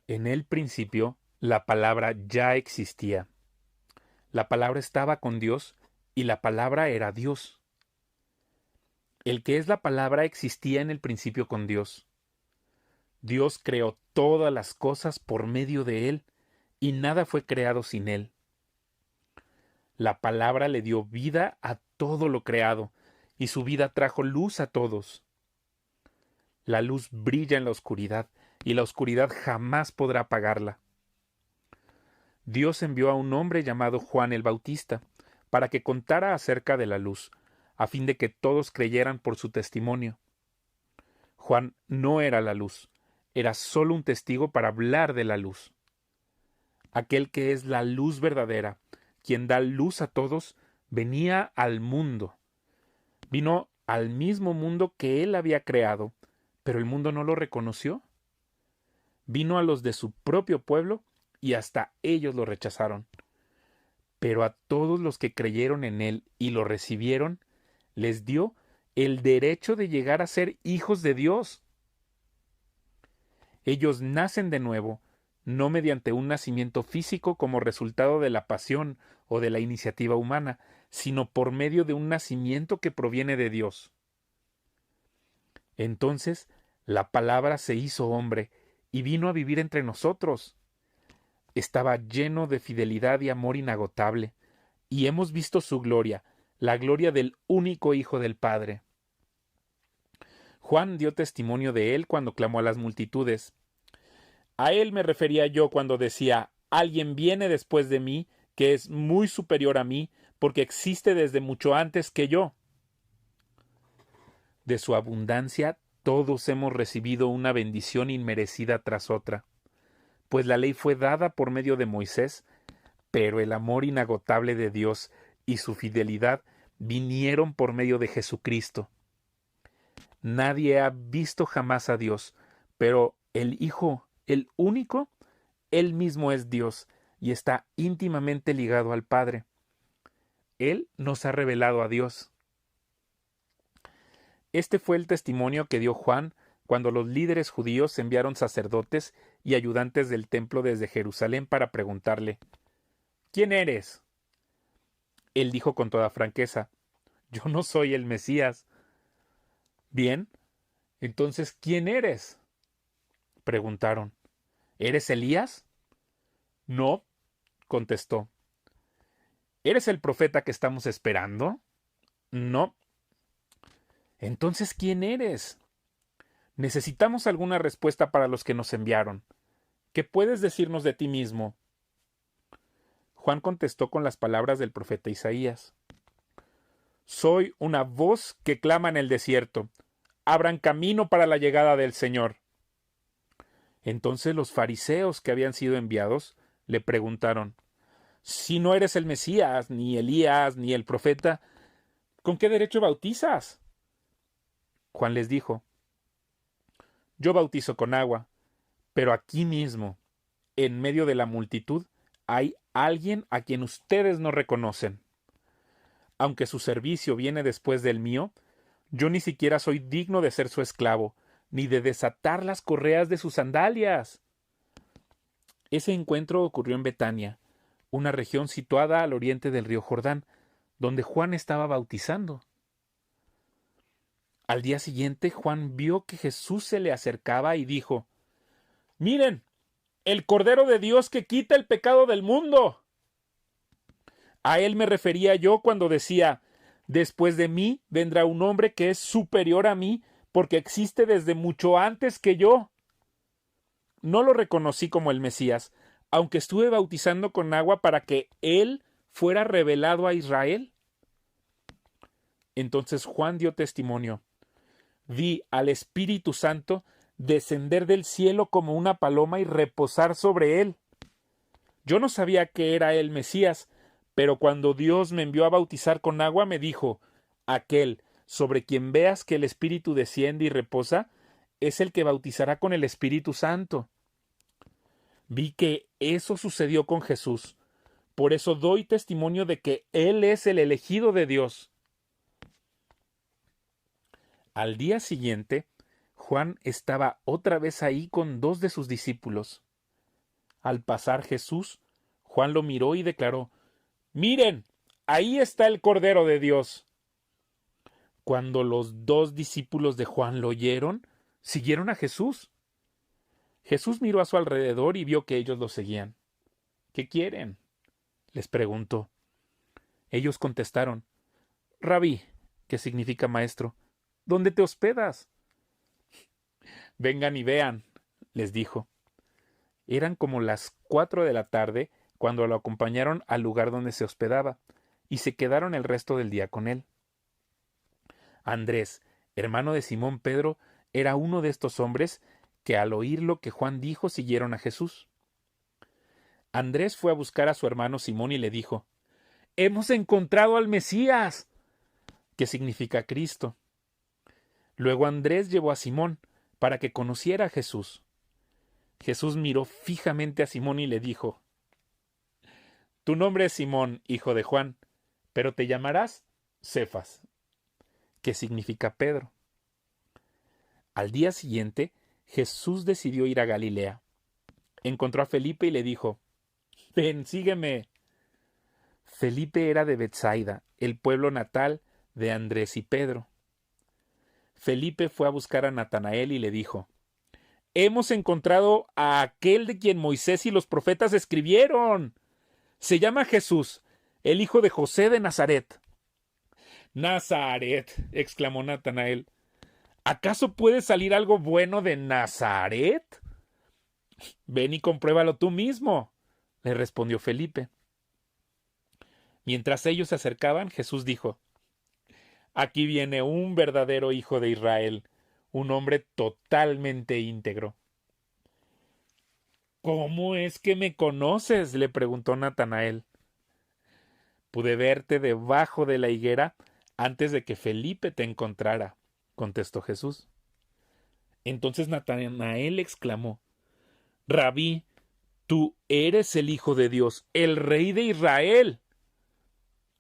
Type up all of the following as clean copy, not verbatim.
En el principio, la palabra ya existía. La palabra estaba con Dios y la palabra era Dios. El que es la palabra existía en el principio con Dios. Dios creó todas las cosas por medio de Él, y nada fue creado sin Él. La palabra le dio vida a todo lo creado, y su vida trajo luz a todos. La luz brilla en la oscuridad, y la oscuridad jamás podrá apagarla. Dios envió a un hombre llamado Juan el Bautista, para que contara acerca de la luz, a fin de que todos creyeran por su testimonio. Juan no era la luz, era solo un testigo para hablar de la luz. Aquel que es la luz verdadera, quien da luz a todos, venía al mundo. Vino al mismo mundo que él había creado, pero el mundo no lo reconoció. Vino a los de su propio pueblo y hasta ellos lo rechazaron. Pero a todos los que creyeron en él y lo recibieron, les dio el derecho de llegar a ser hijos de Dios. Ellos nacen de nuevo, no mediante un nacimiento físico como resultado de la pasión o de la iniciativa humana, sino por medio de un nacimiento que proviene de Dios. Entonces, la palabra se hizo hombre y vino a vivir entre nosotros. Estaba lleno de fidelidad y amor inagotable, y hemos visto su gloria, la gloria del único Hijo del Padre. Juan dio testimonio de él cuando clamó a las multitudes. A él me refería yo cuando decía, alguien viene después de mí, que es muy superior a mí, porque existe desde mucho antes que yo. De su abundancia todos hemos recibido una bendición inmerecida tras otra, pues la ley fue dada por medio de Moisés, pero el amor inagotable de Dios y su fidelidad vinieron por medio de Jesucristo. Nadie ha visto jamás a Dios, pero el Hijo, el único, Él mismo es Dios y está íntimamente ligado al Padre. Él nos ha revelado a Dios. Este fue el testimonio que dio Juan cuando los líderes judíos enviaron sacerdotes y ayudantes del templo desde Jerusalén para preguntarle, ¿quién eres? Él dijo con toda franqueza, yo no soy el Mesías. Bien, entonces, ¿quién eres? Preguntaron. ¿Eres Elías? No, contestó. ¿Eres el profeta que estamos esperando? No. Entonces, ¿quién eres? Necesitamos alguna respuesta para los que nos enviaron. ¿Qué puedes decirnos de ti mismo? Juan contestó con las palabras del profeta Isaías. Soy una voz que clama en el desierto. Abran camino para la llegada del Señor. Entonces los fariseos que habían sido enviados le preguntaron, si no eres el Mesías, ni Elías, ni el profeta, ¿con qué derecho bautizas? Juan les dijo, yo bautizo con agua, pero aquí mismo, en medio de la multitud, hay alguien a quien ustedes no reconocen. Aunque su servicio viene después del mío, yo ni siquiera soy digno de ser su esclavo, ni de desatar las correas de sus sandalias. Ese encuentro ocurrió en Betania, una región situada al oriente del río Jordán, donde Juan estaba bautizando. Al día siguiente, Juan vio que Jesús se le acercaba y dijo, «Miren, el Cordero de Dios que quita el pecado del mundo». A él me refería yo cuando decía, «Después de mí vendrá un hombre que es superior a mí, porque existe desde mucho antes que yo». No lo reconocí como el Mesías, aunque estuve bautizando con agua para que él fuera revelado a Israel. Entonces Juan dio testimonio. Vi al Espíritu Santo descender del cielo como una paloma y reposar sobre él. Yo no sabía que era el Mesías, pero cuando Dios me envió a bautizar con agua me dijo, aquel sobre quien veas que el Espíritu desciende y reposa, es el que bautizará con el Espíritu Santo. Vi que eso sucedió con Jesús. Por eso doy testimonio de que Él es el elegido de Dios. Al día siguiente, Juan estaba otra vez ahí con dos de sus discípulos. Al pasar Jesús, Juan lo miró y declaró: «Miren, ahí está el Cordero de Dios». Cuando los 2 discípulos de Juan lo oyeron, siguieron a Jesús. Jesús miró a su alrededor y vio que ellos lo seguían. «¿Qué quieren?», les preguntó. Ellos contestaron: «Rabí», que significa maestro, «¿dónde te hospedas?». «Vengan y vean», les dijo. Eran como las 4 de la tarde cuando lo acompañaron al lugar donde se hospedaba, y se quedaron el resto del día con él. Andrés, hermano de Simón Pedro, era uno de estos hombres que al oír lo que Juan dijo siguieron a Jesús. Andrés fue a buscar a su hermano Simón y le dijo: «Hemos encontrado al Mesías», que significa Cristo. Luego Andrés llevó a Simón para que conociera a Jesús. Jesús miró fijamente a Simón y le dijo: «Tu nombre es Simón, hijo de Juan, pero te llamarás Cefas», que significa Pedro. Al día siguiente, Jesús decidió ir a Galilea. Encontró a Felipe y le dijo: «Ven, sígueme». Felipe era de Betsaida, el pueblo natal de Andrés y Pedro. Felipe fue a buscar a Natanael y le dijo: «Hemos encontrado a aquel de quien Moisés y los profetas escribieron. Se llama Jesús, el hijo de José de Nazaret». «¿Nazaret?», exclamó Natanael. «¿Acaso puede salir algo bueno de Nazaret?». «Ven y compruébalo tú mismo», le respondió Felipe. Mientras ellos se acercaban, Jesús dijo: «Aquí viene un verdadero hijo de Israel, un hombre totalmente íntegro». «¿Cómo es que me conoces?», le preguntó Natanael. «Pude verte debajo de la higuera antes de que Felipe te encontrara», contestó Jesús. Entonces Natanael exclamó: «Rabí, tú eres el Hijo de Dios, el Rey de Israel».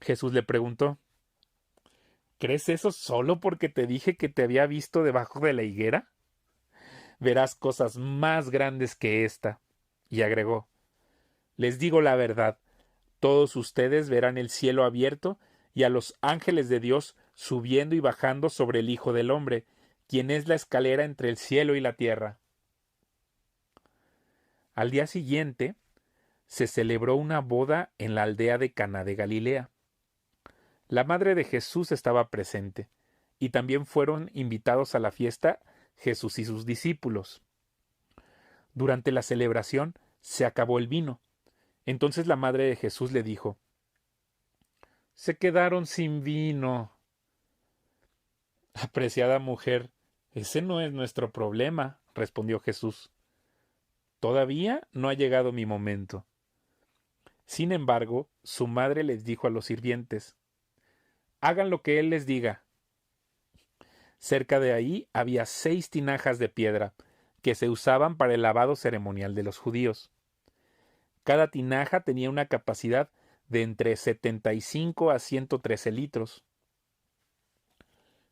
Jesús le preguntó: «¿Crees eso solo porque te dije que te había visto debajo de la higuera? Verás cosas más grandes que esta». Y agregó: «Les digo la verdad, todos ustedes verán el cielo abierto y a los ángeles de Dios subiendo y bajando sobre el Hijo del Hombre, quien es la escalera entre el cielo y la tierra». Al día siguiente se celebró una boda en la aldea de Caná de Galilea. La madre de Jesús estaba presente, y también fueron invitados a la fiesta Jesús y sus discípulos. Durante la celebración se acabó el vino. Entonces la madre de Jesús le dijo: «Se quedaron sin vino». «Apreciada mujer, ese no es nuestro problema», respondió Jesús. «Todavía no ha llegado mi momento». Sin embargo, su madre les dijo a los sirvientes: «Hagan lo que él les diga». Cerca de ahí había 6 tinajas de piedra, que se usaban para el lavado ceremonial de los judíos. Cada tinaja tenía una capacidad de entre 75 a 113 litros.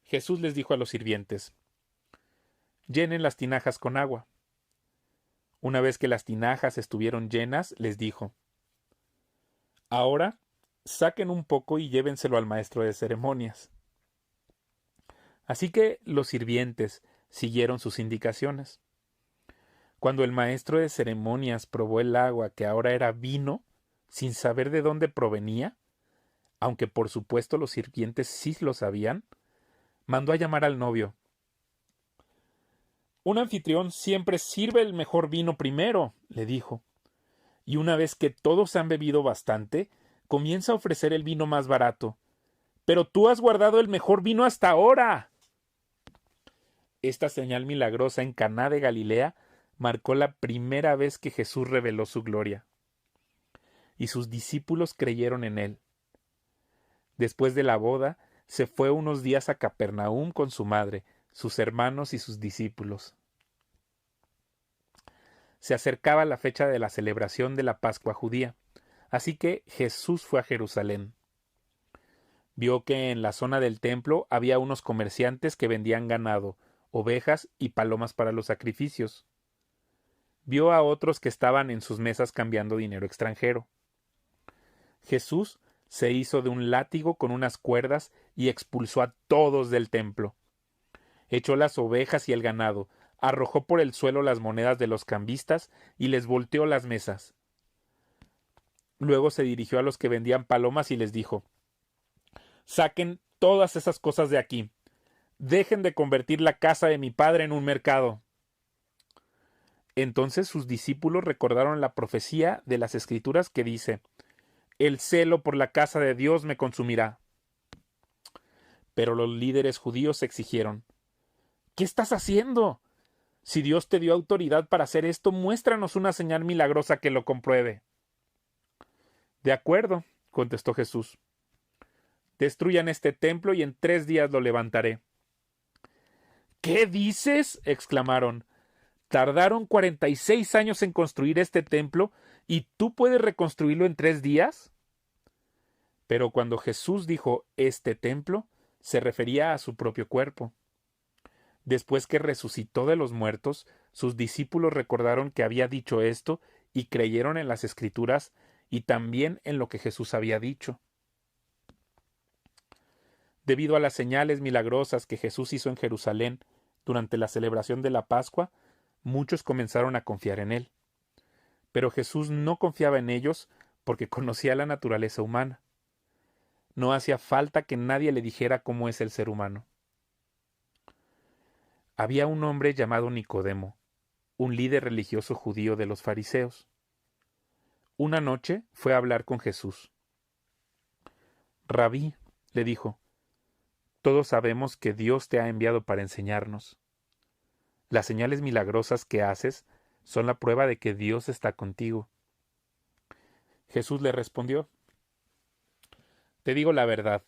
Jesús les dijo a los sirvientes: «Llenen las tinajas con agua». Una vez que las tinajas estuvieron llenas, les dijo: «Ahora saquen un poco y llévenselo al maestro de ceremonias». Así que los sirvientes siguieron sus indicaciones. Cuando el maestro de ceremonias probó el agua, que ahora era vino, sin saber de dónde provenía, aunque por supuesto los sirvientes sí lo sabían, mandó a llamar al novio. «Un anfitrión siempre sirve el mejor vino primero», le dijo, «y una vez que todos han bebido bastante, comienza a ofrecer el vino más barato. Pero tú has guardado el mejor vino hasta ahora». Esta señal milagrosa en Caná de Galilea marcó la primera vez que Jesús reveló su gloria. Y sus discípulos creyeron en él. Después de la boda, se fue unos días a Capernaum con su madre, sus hermanos y sus discípulos. Se acercaba la fecha de la celebración de la Pascua judía, así que Jesús fue a Jerusalén. Vio que en la zona del templo había unos comerciantes que vendían ganado, ovejas y palomas para los sacrificios. vio a otros que estaban en sus mesas cambiando dinero extranjero. Jesús se hizo de un látigo con unas cuerdas y expulsó a todos del templo. Echó las ovejas y el ganado, arrojó por el suelo las monedas de los cambistas y les volteó las mesas. Luego se dirigió a los que vendían palomas y les dijo: «Saquen todas esas cosas de aquí. Dejen de convertir la casa de mi padre en un mercado». Entonces sus discípulos recordaron la profecía de las Escrituras que dice: «El celo por la casa de Dios me consumirá». Pero los líderes judíos exigieron: «¿Qué estás haciendo? Si Dios te dio autoridad para hacer esto, muéstranos una señal milagrosa que lo compruebe». «De acuerdo», contestó Jesús. «Destruyan este templo y en 3 días lo levantaré». «¿Qué dices?», exclamaron. «Tardaron 46 años en construir este templo y tú puedes reconstruirlo en 3 días». Pero cuando Jesús dijo «este templo», se refería a su propio cuerpo. Después que resucitó de los muertos, sus discípulos recordaron que había dicho esto y creyeron en las Escrituras y también en lo que Jesús había dicho. Debido a las señales milagrosas que Jesús hizo en Jerusalén durante la celebración de la Pascua, muchos comenzaron a confiar en él. Pero Jesús no confiaba en ellos porque conocía la naturaleza humana. No hacía falta que nadie le dijera cómo es el ser humano. Había un hombre llamado Nicodemo, un líder religioso judío de los fariseos. Una noche fue a hablar con Jesús. «Rabí», le dijo, «todos sabemos que Dios te ha enviado para enseñarnos. Las señales milagrosas que haces son la prueba de que Dios está contigo». Jesús le respondió: «Te digo la verdad,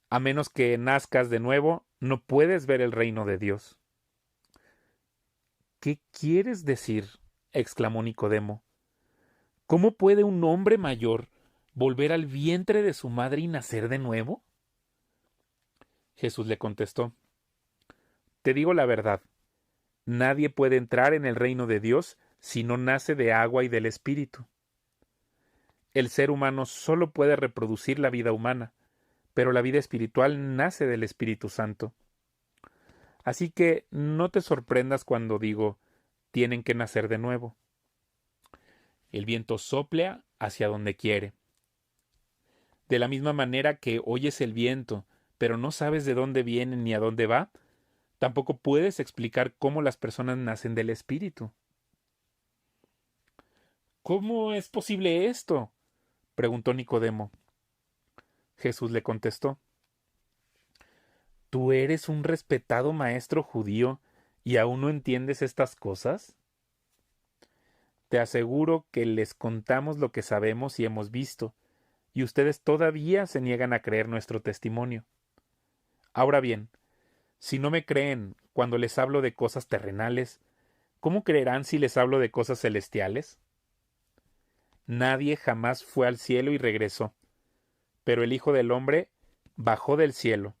a menos que nazcas de nuevo, no puedes ver el reino de Dios». «¿Qué quieres decir?», exclamó Nicodemo. «¿Cómo puede un hombre mayor volver al vientre de su madre y nacer de nuevo?». Jesús le contestó: «Te digo la verdad, nadie puede entrar en el reino de Dios si no nace de agua y del Espíritu. El ser humano solo puede reproducir la vida humana, pero la vida espiritual nace del Espíritu Santo. Así que no te sorprendas cuando digo, tienen que nacer de nuevo. El viento sopla hacia donde quiere. De la misma manera que oyes el viento, pero no sabes de dónde viene ni a dónde va, tampoco puedes explicar cómo las personas nacen del Espíritu». «¿Cómo es posible esto?», preguntó Nicodemo. Jesús le contestó: «¿Tú eres un respetado maestro judío y aún no entiendes estas cosas? Te aseguro que les contamos lo que sabemos y hemos visto, y ustedes todavía se niegan a creer nuestro testimonio. Ahora bien, si no me creen cuando les hablo de cosas terrenales, ¿cómo creerán si les hablo de cosas celestiales? Nadie jamás fue al cielo y regresó, pero el Hijo del Hombre bajó del cielo.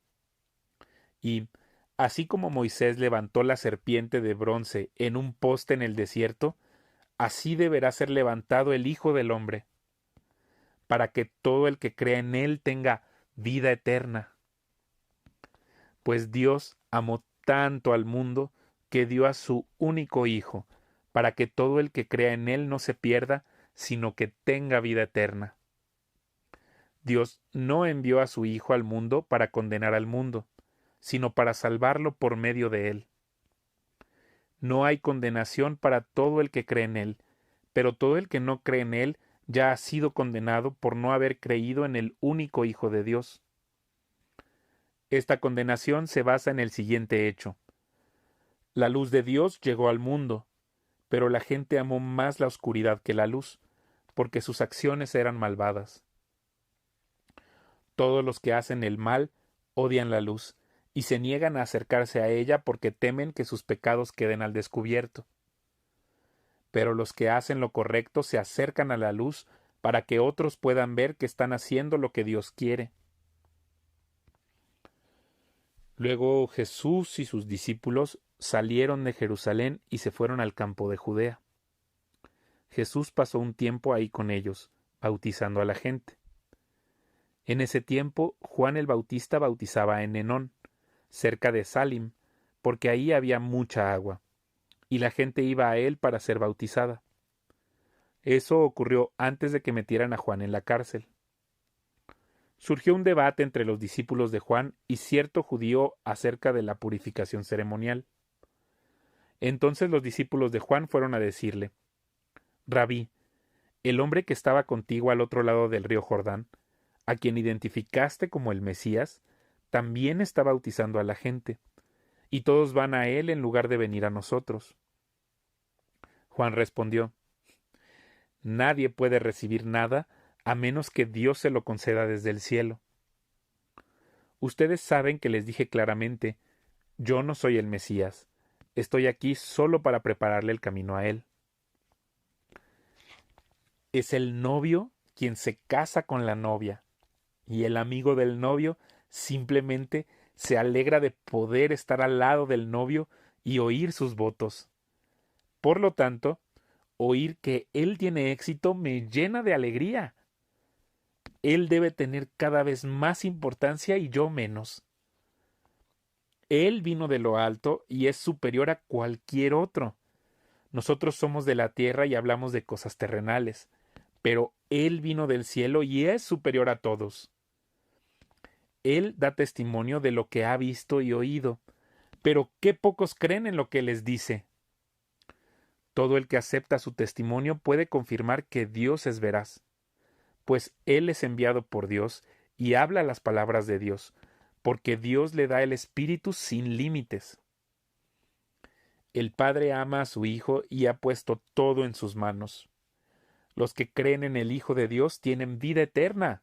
Y, así como Moisés levantó la serpiente de bronce en un poste en el desierto, así deberá ser levantado el Hijo del Hombre, para que todo el que crea en él tenga vida eterna. Pues Dios amó tanto al mundo que dio a su único Hijo, para que todo el que crea en él no se pierda, sino que tenga vida eterna. Dios no envió a su Hijo al mundo para condenar al mundo, sino para salvarlo por medio de él. No hay condenación para todo el que cree en él, pero todo el que no cree en él ya ha sido condenado por no haber creído en el único Hijo de Dios. Esta condenación se basa en el siguiente hecho. La luz de Dios llegó al mundo, pero la gente amó más la oscuridad que la luz, porque sus acciones eran malvadas. Todos los que hacen el mal odian la luz, y se niegan a acercarse a ella porque temen que sus pecados queden al descubierto. Pero los que hacen lo correcto se acercan a la luz para que otros puedan ver que están haciendo lo que Dios quiere. Luego Jesús y sus discípulos salieron de Jerusalén y se fueron al campo de Judea. Jesús pasó un tiempo ahí con ellos, bautizando a la gente. En ese tiempo, Juan el Bautista bautizaba en Enón, cerca de Salim, porque ahí había mucha agua, y la gente iba a él para ser bautizada. Eso ocurrió antes de que metieran a Juan en la cárcel. Surgió un debate entre los discípulos de Juan y cierto judío acerca de la purificación ceremonial. Entonces los discípulos de Juan fueron a decirle: Rabí, el hombre que estaba contigo al otro lado del río Jordán, a quien identificaste como el Mesías, también está bautizando a la gente, y todos van a él en lugar de venir a nosotros. Juan respondió: Nadie puede recibir nada a menos que Dios se lo conceda desde el cielo. Ustedes saben que les dije claramente: yo no soy el Mesías, estoy aquí solo para prepararle el camino a él. Es el novio quien se casa con la novia, y el amigo del novio simplemente se alegra de poder estar al lado del novio y oír sus votos. Por lo tanto, oír que él tiene éxito me llena de alegría. Él debe tener cada vez más importancia y yo menos. Él vino de lo alto y es superior a cualquier otro. Nosotros somos de la tierra y hablamos de cosas terrenales, pero Él vino del cielo y es superior a todos. Él da testimonio de lo que ha visto y oído, pero qué pocos creen en lo que les dice. Todo el que acepta su testimonio puede confirmar que Dios es veraz, pues Él es enviado por Dios y habla las palabras de Dios, porque Dios le da el Espíritu sin límites. El Padre ama a su Hijo y ha puesto todo en sus manos. Los que creen en el Hijo de Dios tienen vida eterna.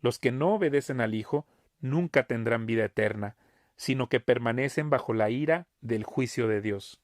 Los que no obedecen al Hijo nunca tendrán vida eterna, sino que permanecen bajo la ira del juicio de Dios.